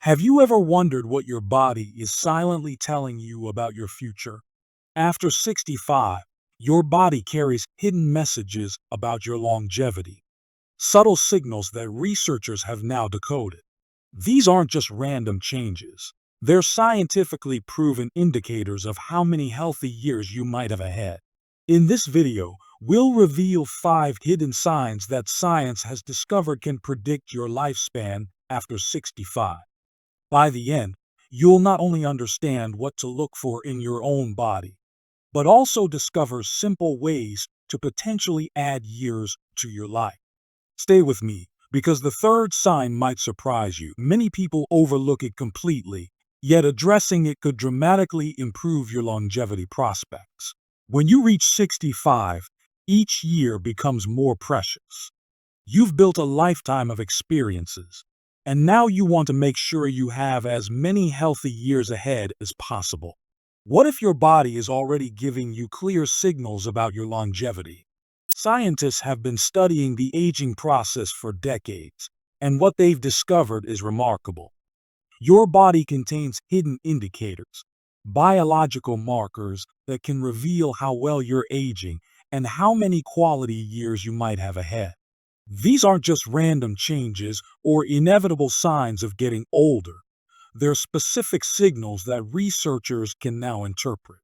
Have you ever wondered what your body is silently telling you about your future? After 65, your body carries hidden messages about your longevity, subtle signals that researchers have now decoded. These aren't just random changes. They're scientifically proven indicators of how many healthy years you might have ahead. In this video, we'll reveal 5 hidden signs that science has discovered can predict your lifespan after 65. By the end, you'll not only understand what to look for in your own body, but also discover simple ways to potentially add years to your life. Stay with me, because the third sign might surprise you. Many people overlook it completely, yet addressing it could dramatically improve your longevity prospects. When you reach 65, each year becomes more precious. You've built a lifetime of experiences, and now you want to make sure you have as many healthy years ahead as possible. What if your body is already giving you clear signals about your longevity? Scientists have been studying the aging process for decades, and what they've discovered is remarkable. Your body contains hidden indicators, biological markers that can reveal how well you're aging and how many quality years you might have ahead. These aren't just random changes or inevitable signs of getting older. They're specific signals that researchers can now interpret.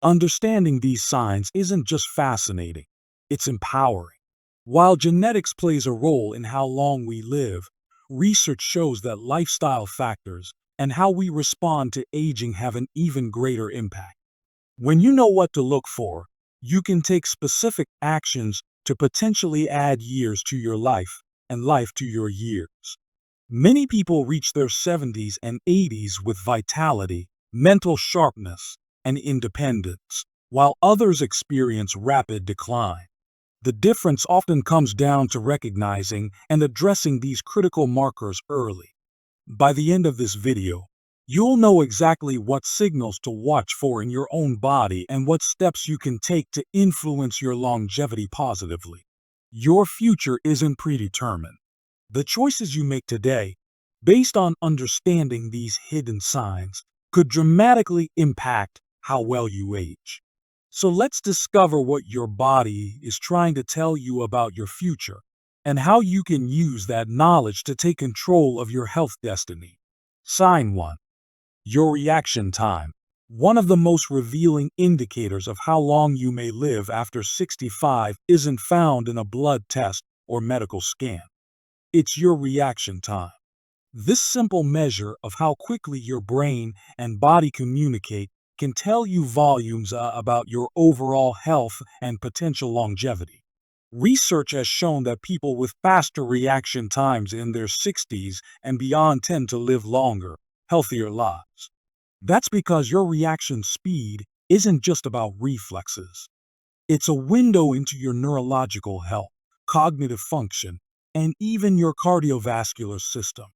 Understanding these signs isn't just fascinating, it's empowering. While genetics plays a role in how long we live, research shows that lifestyle factors and how we respond to aging have an even greater impact. When you know what to look for, you can take specific actions to potentially add years to your life and life to your years. Many people reach their 70s and 80s with vitality, mental sharpness, and independence, while others experience rapid decline. The difference often comes down to recognizing and addressing these critical markers early. By the end of this video, you'll know exactly what signals to watch for in your own body and what steps you can take to influence your longevity positively. Your future isn't predetermined. The choices you make today, based on understanding these hidden signs, could dramatically impact how well you age. So let's discover what your body is trying to tell you about your future and how you can use that knowledge to take control of your health destiny. Sign 1. Your reaction time. One of the most revealing indicators of how long you may live after 65 isn't found in a blood test or medical scan. It's your reaction time. This simple measure of how quickly your brain and body communicate can tell you volumes about your overall health and potential longevity. Research has shown that people with faster reaction times in their 60s and beyond tend to live longer, healthier lives. That's because your reaction speed isn't just about reflexes. It's a window into your neurological health, cognitive function, and even your cardiovascular system.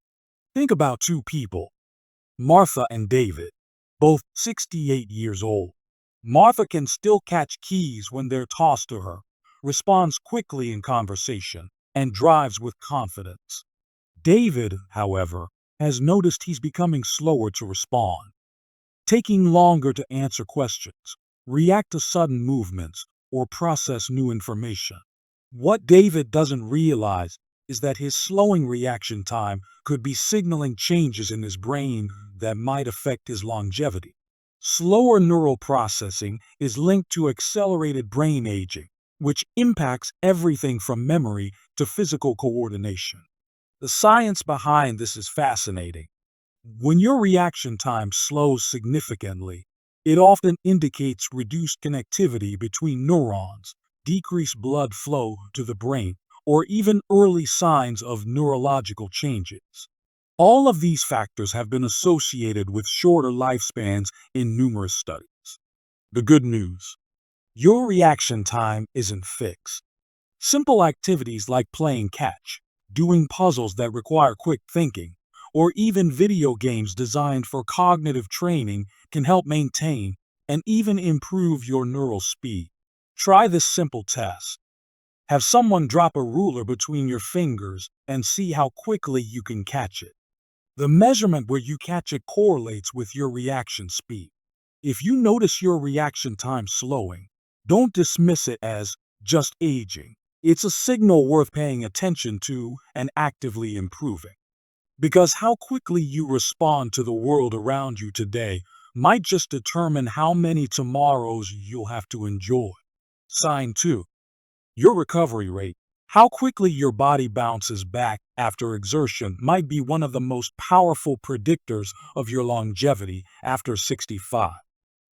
Think about 2 people, Martha and David, both 68 years old. Martha can still catch keys when they're tossed to her, responds quickly in conversation, and drives with confidence. David, however, has noticed he's becoming slower to respond, taking longer to answer questions, react to sudden movements, or process new information. What David doesn't realize is that his slowing reaction time could be signaling changes in his brain that might affect his longevity. Slower neural processing is linked to accelerated brain aging, which impacts everything from memory to physical coordination. The science behind this is fascinating. When your reaction time slows significantly, it often indicates reduced connectivity between neurons, decreased blood flow to the brain, or even early signs of neurological changes. All of these factors have been associated with shorter lifespans in numerous studies. The good news: your reaction time isn't fixed. Simple activities like playing catch, doing puzzles that require quick thinking, or even video games designed for cognitive training can help maintain and even improve your neural speed. Try this simple test. Have someone drop a ruler between your fingers and see how quickly you can catch it. The measurement where you catch it correlates with your reaction speed. If you notice your reaction time slowing, don't dismiss it as just aging. It's a signal worth paying attention to and actively improving. Because how quickly you respond to the world around you today might just determine how many tomorrows you'll have to enjoy. Sign 2. Your recovery rate. How quickly your body bounces back after exertion might be one of the most powerful predictors of your longevity after 65.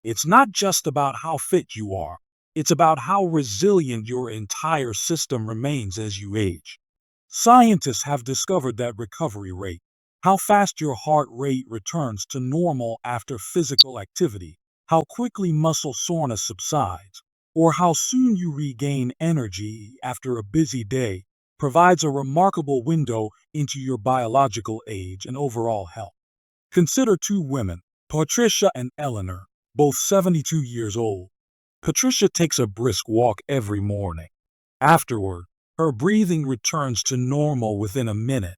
It's not just about how fit you are, it's about how resilient your entire system remains as you age. Scientists have discovered that recovery rate, how fast your heart rate returns to normal after physical activity, how quickly muscle soreness subsides, or how soon you regain energy after a busy day, provides a remarkable window into your biological age and overall health. Consider two women, Patricia and Eleanor, both 72 years old. Patricia takes a brisk walk every morning. Afterward, her breathing returns to normal within a minute,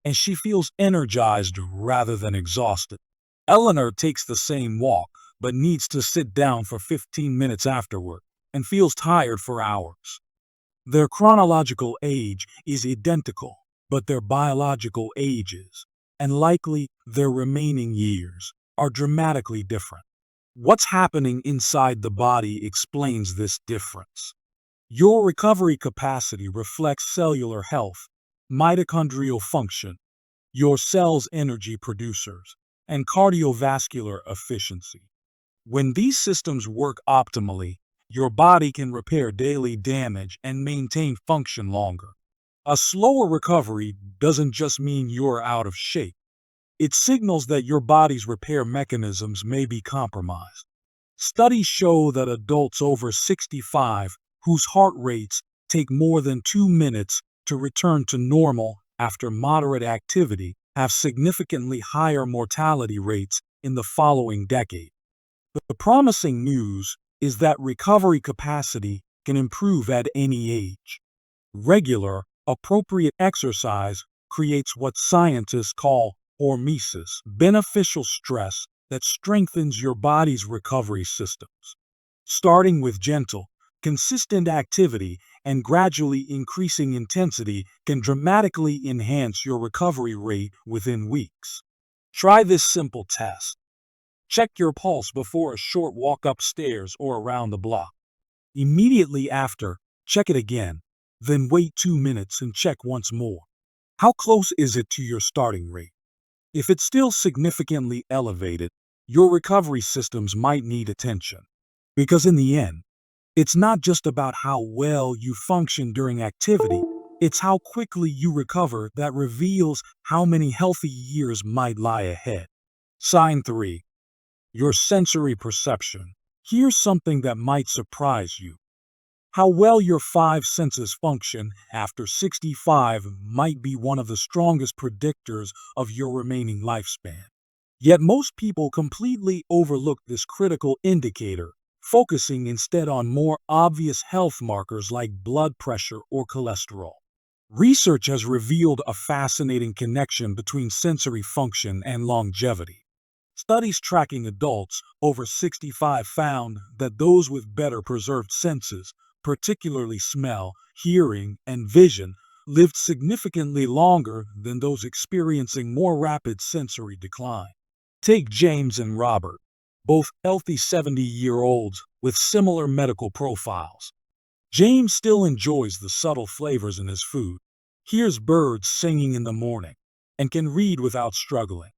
and she feels energized rather than exhausted. Eleanor takes the same walk, but needs to sit down for 15 minutes afterward, and feels tired for hours. Their chronological age is identical, but their biological ages, and likely their remaining years, are dramatically different. What's happening inside the body explains this difference. Your recovery capacity reflects cellular health, mitochondrial function, your cell's energy producers, and cardiovascular efficiency. When these systems work optimally, your body can repair daily damage and maintain function longer. A slower recovery doesn't just mean you're out of shape. It signals that your body's repair mechanisms may be compromised. Studies show that adults over 65 whose heart rates take more than 2 minutes to return to normal after moderate activity have significantly higher mortality rates in the following decade. The promising news is that recovery capacity can improve at any age. Regular, appropriate exercise creates what scientists call hormesis, beneficial stress that strengthens your body's recovery systems. Starting with gentle, consistent activity and gradually increasing intensity can dramatically enhance your recovery rate within weeks. Try this simple test. Check your pulse before a short walk upstairs or around the block. Immediately after, check it again, then wait 2 minutes and check once more. How close is it to your starting rate? If it's still significantly elevated, your recovery systems might need attention. Because in the end, it's not just about how well you function during activity, it's how quickly you recover that reveals how many healthy years might lie ahead. Sign 3. Your sensory perception. Here's something that might surprise you. How well your 5 senses function after 65 might be one of the strongest predictors of your remaining lifespan. Yet most people completely overlook this critical indicator, focusing instead on more obvious health markers like blood pressure or cholesterol. Research has revealed a fascinating connection between sensory function and longevity. Studies tracking adults over 65 found that those with better preserved senses, particularly smell, hearing, and vision, lived significantly longer than those experiencing more rapid sensory decline. Take James and Robert, both healthy 70-year-olds with similar medical profiles. James still enjoys the subtle flavors in his food, hears birds singing in the morning, and can read without struggling.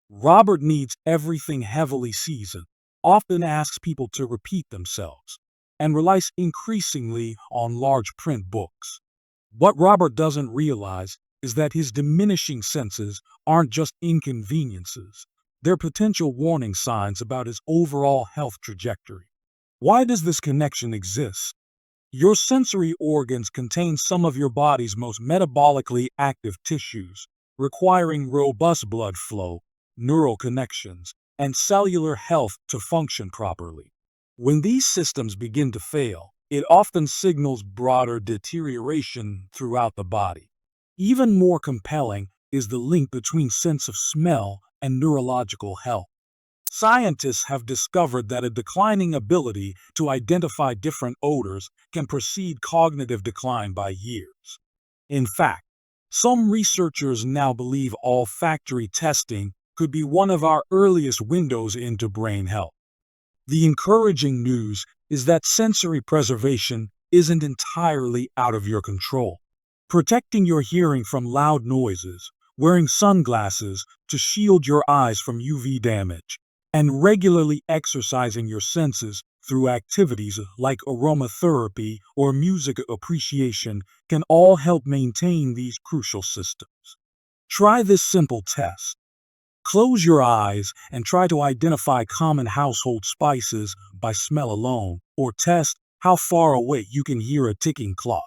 Robert needs everything heavily seasoned, often asks people to repeat themselves, and relies increasingly on large print books. What Robert doesn't realize is that his diminishing senses aren't just inconveniences, they're potential warning signs about his overall health trajectory. Why does this connection exist? Your sensory organs contain some of your body's most metabolically active tissues, requiring robust blood flow, neural connections, and cellular health to function properly. When these systems begin to fail, it often signals broader deterioration throughout the body. Even more compelling is the link between sense of smell and neurological health. Scientists have discovered that a declining ability to identify different odors can precede cognitive decline by years. In fact, some researchers now believe olfactory testing could be one of our earliest windows into brain health. The encouraging news is that sensory preservation isn't entirely out of your control. Protecting your hearing from loud noises, wearing sunglasses to shield your eyes from UV damage, and regularly exercising your senses through activities like aromatherapy or music appreciation can all help maintain these crucial systems. Try this simple test. Close your eyes and try to identify common household spices by smell alone, or test how far away you can hear a ticking clock.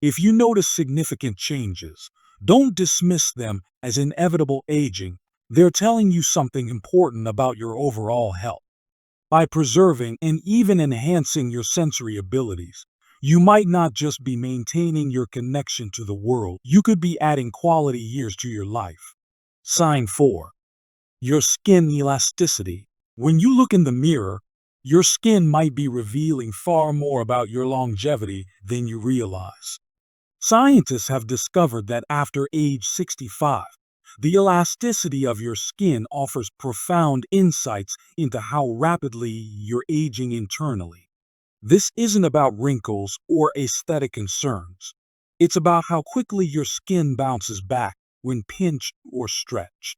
If you notice significant changes, don't dismiss them as inevitable aging. They're telling you something important about your overall health. By preserving and even enhancing your sensory abilities, you might not just be maintaining your connection to the world, you could be adding quality years to your life. Sign 4. Your skin elasticity. When you look in the mirror, your skin might be revealing far more about your longevity than you realize. Scientists have discovered that after age 65, the elasticity of your skin offers profound insights into how rapidly you're aging internally. This isn't about wrinkles or aesthetic concerns. It's about how quickly your skin bounces back when pinched or stretched.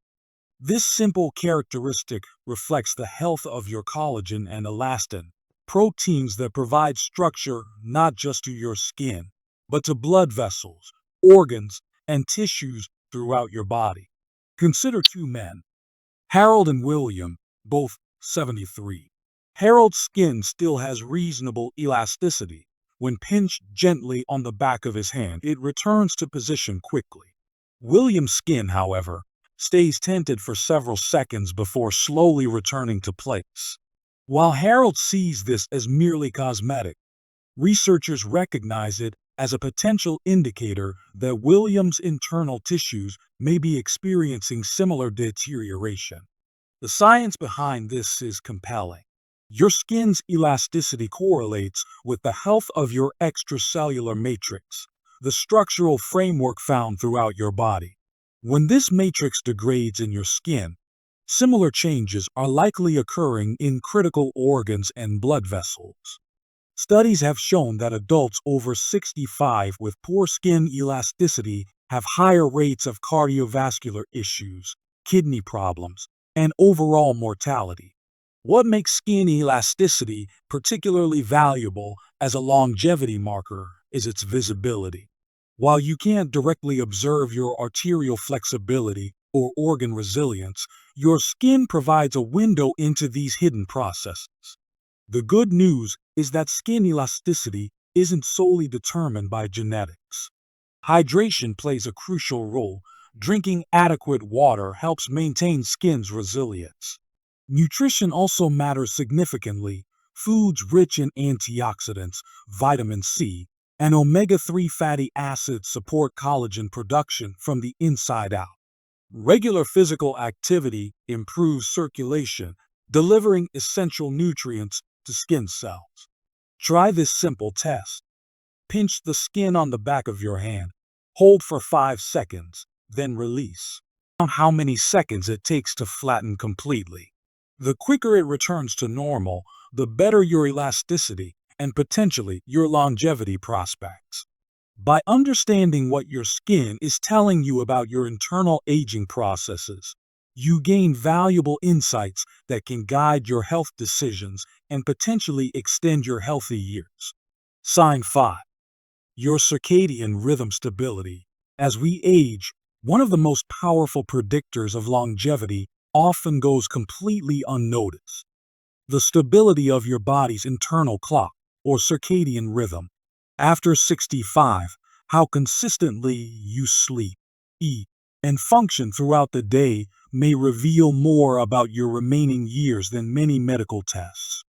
This simple characteristic reflects the health of your collagen and elastin, proteins that provide structure not just to your skin, but to blood vessels, organs, and tissues throughout your body. Consider two men, Harold and William, both 73. Harold's skin still has reasonable elasticity. When pinched gently on the back of his hand, it returns to position quickly. William's skin, however, stays tented for several seconds before slowly returning to place. While Harold sees this as merely cosmetic, researchers recognize it as a potential indicator that William's internal tissues may be experiencing similar deterioration. The science behind this is compelling. Your skin's elasticity correlates with the health of your extracellular matrix, the structural framework found throughout your body. When this matrix degrades in your skin, similar changes are likely occurring in critical organs and blood vessels. Studies have shown that adults over 65 with poor skin elasticity have higher rates of cardiovascular issues, kidney problems, and overall mortality. What makes skin elasticity particularly valuable as a longevity marker is its visibility. While you can't directly observe your arterial flexibility or organ resilience, your skin provides a window into these hidden processes. The good news is that skin elasticity isn't solely determined by genetics. Hydration plays a crucial role. Drinking adequate water helps maintain skin's resilience. Nutrition also matters significantly. Foods rich in antioxidants, vitamin C, and omega-3 fatty acids support collagen production from the inside out. Regular physical activity improves circulation, delivering essential nutrients to skin cells. Try this simple test. Pinch the skin on the back of your hand. Hold for 5 seconds, then release. Count how many seconds it takes to flatten completely. The quicker it returns to normal, the better your elasticity and potentially your longevity prospects. By understanding what your skin is telling you about your internal aging processes, you gain valuable insights that can guide your health decisions and potentially extend your healthy years. Sign 5. Your circadian rhythm stability. As we age, one of the most powerful predictors of longevity often goes completely unnoticed. The stability of your body's internal clock, or circadian rhythm. After 65, how consistently you sleep, eat, and function throughout the day may reveal more about your remaining years than many medical tests.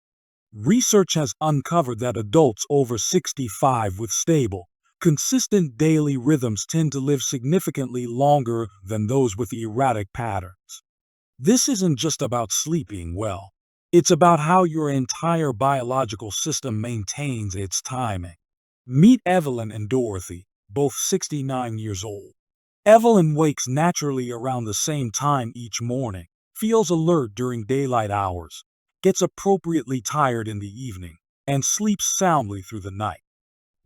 Research has uncovered that adults over 65 with stable, Consistent daily rhythms tend to live significantly longer than those with erratic patterns. This isn't just about sleeping well. It's about how your entire biological system maintains its timing. Meet Evelyn and Dorothy, both 69 years old. Evelyn wakes naturally around the same time each morning, feels alert during daylight hours, gets appropriately tired in the evening, and sleeps soundly through the night.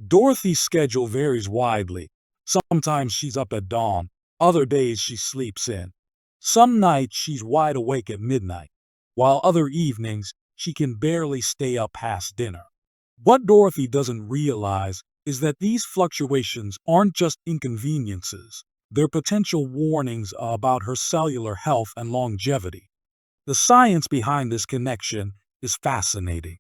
Dorothy's schedule varies widely. Sometimes she's up at dawn, other days she sleeps in. Some nights she's wide awake at midnight, while other evenings she can barely stay up past dinner. What Dorothy doesn't realize is that these fluctuations aren't just inconveniences, they're potential warnings about her cellular health and longevity. The science behind this connection is fascinating.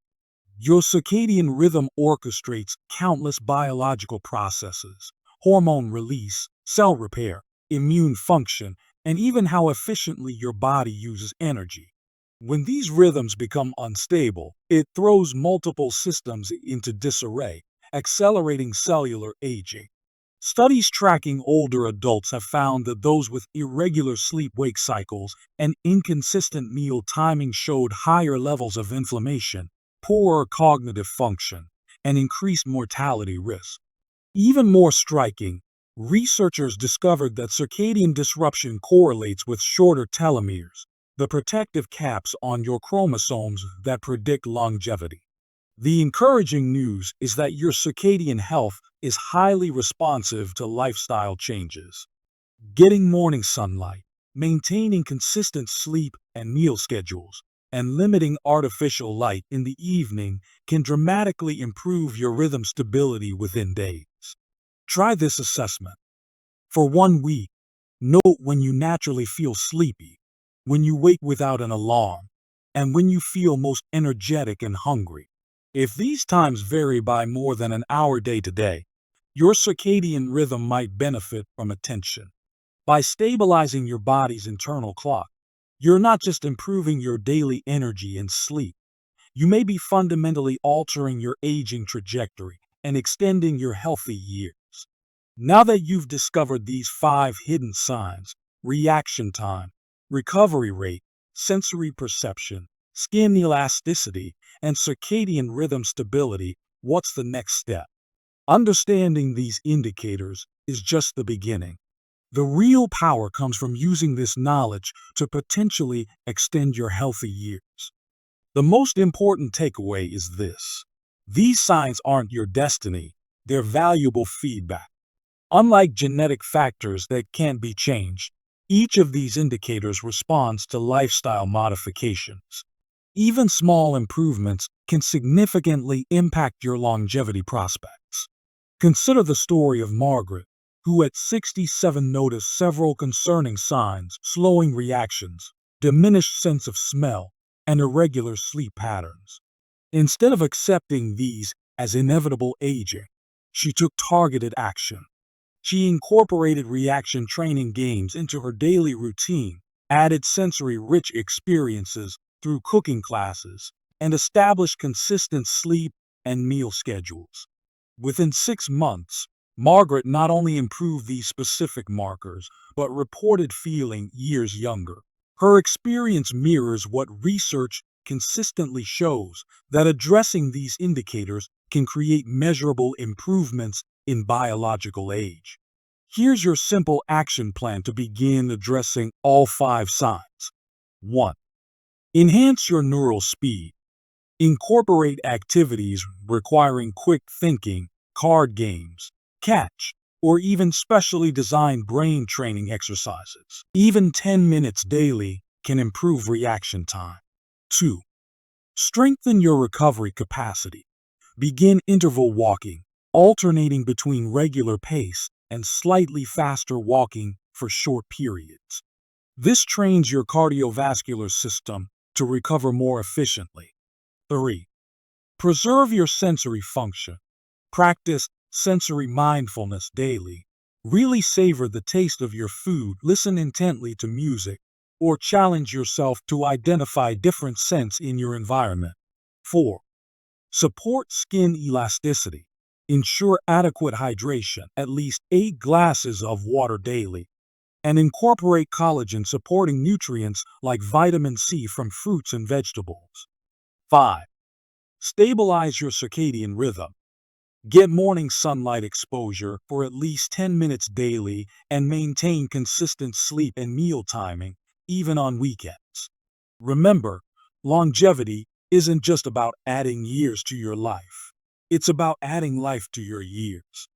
Your circadian rhythm orchestrates countless biological processes: hormone release, cell repair, immune function, and even how efficiently your body uses energy. When these rhythms become unstable, it throws multiple systems into disarray, accelerating cellular aging. Studies tracking older adults have found that those with irregular sleep-wake cycles and inconsistent meal timing showed higher levels of inflammation, poorer cognitive function, and increased mortality risk. Even more striking, researchers discovered that circadian disruption correlates with shorter telomeres, the protective caps on your chromosomes that predict longevity. The encouraging news is that your circadian health is highly responsive to lifestyle changes. Getting morning sunlight, maintaining consistent sleep and meal schedules, and limiting artificial light in the evening can dramatically improve your rhythm stability within days. Try this assessment. For 1 week, note when you naturally feel sleepy, when you wake without an alarm, and when you feel most energetic and hungry. If these times vary by more than an hour day to day, your circadian rhythm might benefit from attention. By stabilizing your body's internal clock, you're not just improving your daily energy and sleep, you may be fundamentally altering your aging trajectory and extending your healthy years. Now that you've discovered these 5 hidden signs: reaction time, recovery rate, sensory perception, skin elasticity, and circadian rhythm stability, what's the next step? Understanding these indicators is just the beginning. The real power comes from using this knowledge to potentially extend your healthy years. The most important takeaway is this: these signs aren't your destiny, they're valuable feedback. Unlike genetic factors that can't be changed, each of these indicators responds to lifestyle modifications. Even small improvements can significantly impact your longevity prospects. Consider the story of Margaret, who at 67 noticed several concerning signs: slowing reactions, diminished sense of smell, and irregular sleep patterns. Instead of accepting these as inevitable aging, she took targeted action. She incorporated reaction training games into her daily routine, added sensory-rich experiences through cooking classes, and established consistent sleep and meal schedules. Within 6 months, Margaret not only improved these specific markers, but reported feeling years younger. Her experience mirrors what research consistently shows: that addressing these indicators can create measurable improvements in biological age. Here's your simple action plan to begin addressing all 5 signs. 1. Enhance your neural speed. Incorporate activities requiring quick thinking, card games, catch, or even specially designed brain training exercises. Even 10 minutes daily can improve reaction time. 2. Strengthen your recovery capacity. Begin interval walking, alternating between regular pace and slightly faster walking for short periods. This trains your cardiovascular system to recover more efficiently. 3. Preserve your sensory function. Practice sensory mindfulness daily. Really savor the taste of your food, listen intently to music, or challenge yourself to identify different scents in your environment. 4. Support skin elasticity. Ensure adequate hydration, at least 8 glasses of water daily, and incorporate collagen supporting nutrients like vitamin C from fruits and vegetables. 5. Stabilize your circadian rhythm. Get morning sunlight exposure for at least 10 minutes daily and maintain consistent sleep and meal timing, even on weekends. Remember, longevity isn't just about adding years to your life. It's about adding life to your years.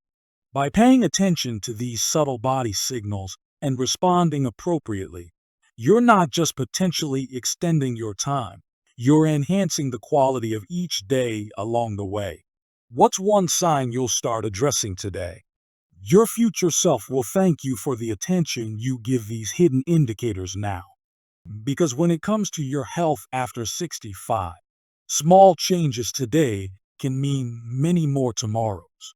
By paying attention to these subtle body signals and responding appropriately, you're not just potentially extending your time, you're enhancing the quality of each day along the way. What's one sign you'll start addressing today? Your future self will thank you for the attention you give these hidden indicators now. Because when it comes to your health after 65, small changes today can mean many more tomorrows.